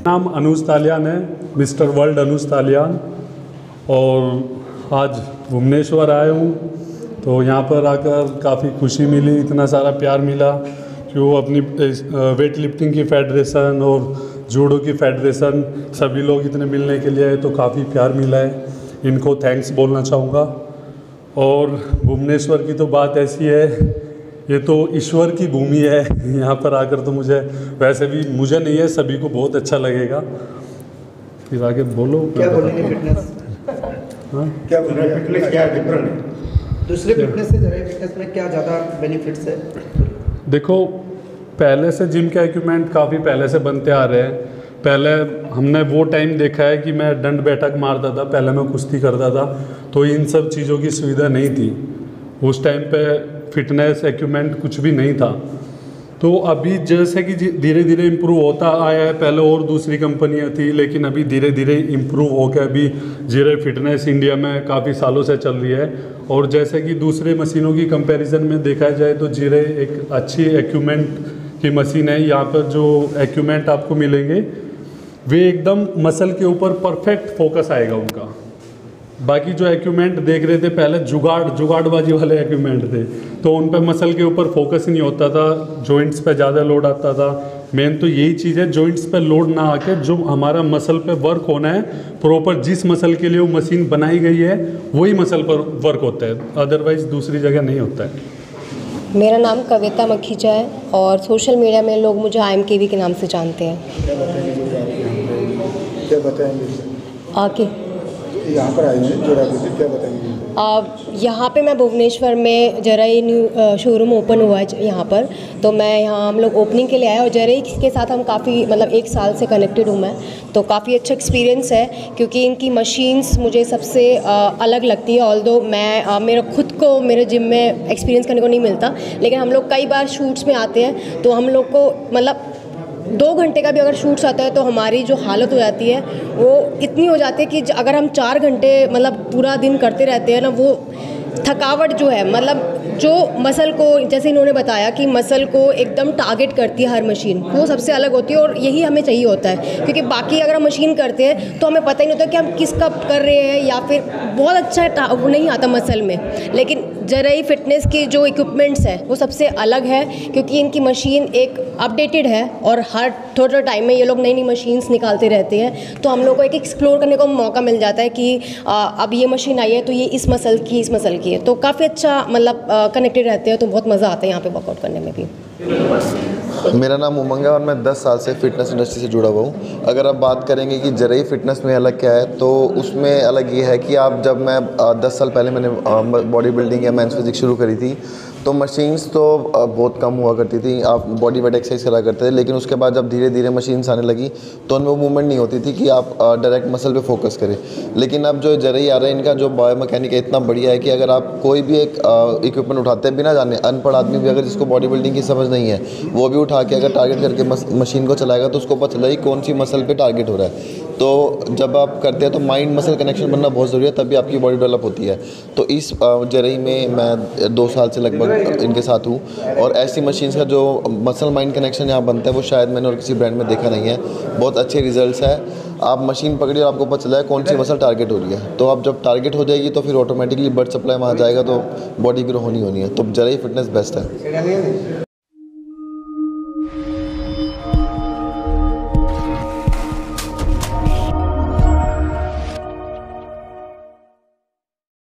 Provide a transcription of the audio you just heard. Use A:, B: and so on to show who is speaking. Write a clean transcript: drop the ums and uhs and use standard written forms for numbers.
A: नाम अनुज तालियान है, mister world अनुज तालियान। और आज भुवनेश्वर आया हूँ, तो यहाँ पर आकर काफ़ी खुशी मिली, इतना सारा प्यार मिला कि वो अपनी वेट लिफ्टिंग की फेडरेशन और जूडो की फेडरेशन सभी लोग इतने मिलने के लिए आए, तो काफ़ी प्यार मिला है। इनको थैंक्स बोलना चाहूँगा। और भुवनेश्वर की तो बात ऐसी है, ये तो ईश्वर की भूमि है। यहाँ पर आकर तो मुझे, वैसे भी मुझे नहीं है, सभी को बहुत अच्छा लगेगा। फिर आगे बोलो,
B: क्या बोलेंगे फिटनेस?
A: हाँ,
B: क्या बोलेंगे फिटनेस क्या डिफरेंट है दूसरे फिटनेस से? जरा फिटनेस में क्या ज़्यादा बेनिफिट्स है?
A: देखो, पहले से जिम के इक्विपमेंट काफ़ी पहले से बनते आ रहे हैं। पहले हमने वो टाइम देखा है कि मैं दंड बैठक मारता था, पहले मैं कुश्ती करता था, तो इन सब चीज़ों की सुविधा नहीं थी। उस टाइम पे फिटनेस इक्विपमेंट कुछ भी नहीं था। तो अभी जैसे कि धीरे धीरे इम्प्रूव होता आया है, पहले और दूसरी कंपनियां थी, लेकिन अभी धीरे धीरे इम्प्रूव होकर अभी जीरे फिटनेस इंडिया में काफ़ी सालों से चल रही है। और जैसे कि दूसरे मशीनों की कंपैरिजन में देखा जाए तो जीरे एक अच्छी इक्विपमेंट की मशीन है। यहाँ पर जो इक्विपमेंट आपको मिलेंगे वे एकदम मसल के ऊपर परफेक्ट फोकस आएगा उनका। बाकी जो इक्विपमेंट देख रहे थे पहले जुगाड़बाजी वाले इक्विपमेंट थे, तो उन पे मसल के ऊपर फोकस ही नहीं होता था, जॉइंट्स पे ज़्यादा लोड आता था। मेन तो यही चीज़ है, जॉइंट्स पे लोड ना आके जो हमारा मसल पे वर्क होना है प्रॉपर, जिस मसल के लिए वो मशीन बनाई गई है वही मसल पर वर्क होता है, अदरवाइज़ दूसरी जगह नहीं होता है।
C: मेरा नाम कविता मखीजा है और सोशल मीडिया में लोग मुझे IMKV के नाम से जानते हैं।
B: क्या बताएंगे?
C: आके
B: यहाँ पर आए हैं जोरा पे, क्या बताएंगे?
C: यहाँ पे मैं भुवनेश्वर में जराई न्यू शोरूम ओपन हुआ है यहाँ पर, तो मैं यहाँ हम लोग ओपनिंग के लिए आए और जराई के साथ हम काफ़ी मतलब 1 साल से कनेक्टेड हूँ मैं, तो काफ़ी अच्छा एक्सपीरियंस है क्योंकि इनकी मशीन्स मुझे सबसे अलग लगती है। ऑल्दो मैं मेरा खुद को मेरे जिम में एक्सपीरियंस करने को नहीं मिलता, लेकिन हम लोग कई बार शूट्स में आते हैं तो हम लोग को मतलब 2 घंटे का भी अगर शूट्स आता है तो हमारी जो हालत हो जाती है वो इतनी हो जाती है कि अगर हम 4 घंटे मतलब पूरा दिन करते रहते हैं ना, वो थकावट जो है मतलब जो मसल को, जैसे इन्होंने बताया कि मसल को एकदम टारगेट करती है हर मशीन, वो सबसे अलग होती है और यही हमें चाहिए होता है। क्योंकि बाकी अगर हम मशीन करते हैं तो हमें पता ही नहीं होता कि हम किस कब कर रहे हैं, या फिर बहुत अच्छा वो नहीं आता मसल में। लेकिन जराई फिटनेस की जो इक्विपमेंट्स है वो सबसे अलग है क्योंकि इनकी मशीन एक अपडेटेड है और हर थोड़ा टाइम में ये लोग नई नई मशीन्स निकालते रहते हैं, तो हम लोग को एक एक्सप्लोर करने को मौका मिल जाता है कि अब ये मशीन आई है तो ये इस मसल की है, तो काफ़ी अच्छा मतलब कनेक्टेड रहते हैं, तो बहुत मज़ा आता है यहाँ पे वर्कआउट करने में भी।
D: मेरा नाम उमंग है और मैं 10 साल से फ़िटनेस इंडस्ट्री से जुड़ा हुआ हूँ। अगर आप बात करेंगे कि जराई फ़िटनेस में अलग क्या है, तो उसमें अलग ये है कि आप जब मैं 10 साल पहले मैंने बॉडी बिल्डिंग या मेंस फिजिक्स शुरू करी थी, तो मशीन्स तो बहुत कम हुआ करती थी, आप बॉडी वेट एक्सरसाइज करा करते थे। लेकिन उसके बाद जब धीरे धीरे मशीन्स आने लगी तो उनमें वो मूवमेंट नहीं होती थी कि आप डायरेक्ट मसल पे फोकस करें। लेकिन अब जो जराई आ रहा है, इनका जो बायोमैकेनिक है इतना बढ़िया है कि अगर आप कोई भी एक इक्विपमेंट उठाते हैं बिना जाने, अनपढ़ आदमी भी अगर जिसको बॉडी बिल्डिंग की समझ नहीं है वो भी उठा के अगर टारगेट करके मशीन को चलाएगा तो उसको पता चलेगा कौन सी मसल पे टारगेट हो रहा है। तो जब आप करते हैं तो माइंड मसल कनेक्शन बनना बहुत ज़रूरी है, तभी आपकी बॉडी डेवलप होती है। तो इस जराई में मैं 2 साल से लगभग इनके साथ हूँ और ऐसी मशीन्स का जो मसल माइंड कनेक्शन यहाँ बनता है वो शायद मैंने और किसी ब्रांड में देखा नहीं है। बहुत अच्छे रिजल्ट्स है। आप मशीन पकड़िए और आपको पता चला है कौन सी मसल टारगेट हो रही है, तो आप जब टारगेट हो जाएगी तो फिर ऑटोमेटिकली ब्लड सप्लाई वहाँ जाएगा, तो बॉडी ग्रो होनी है। तो जराई फिटनेस बेस्ट है।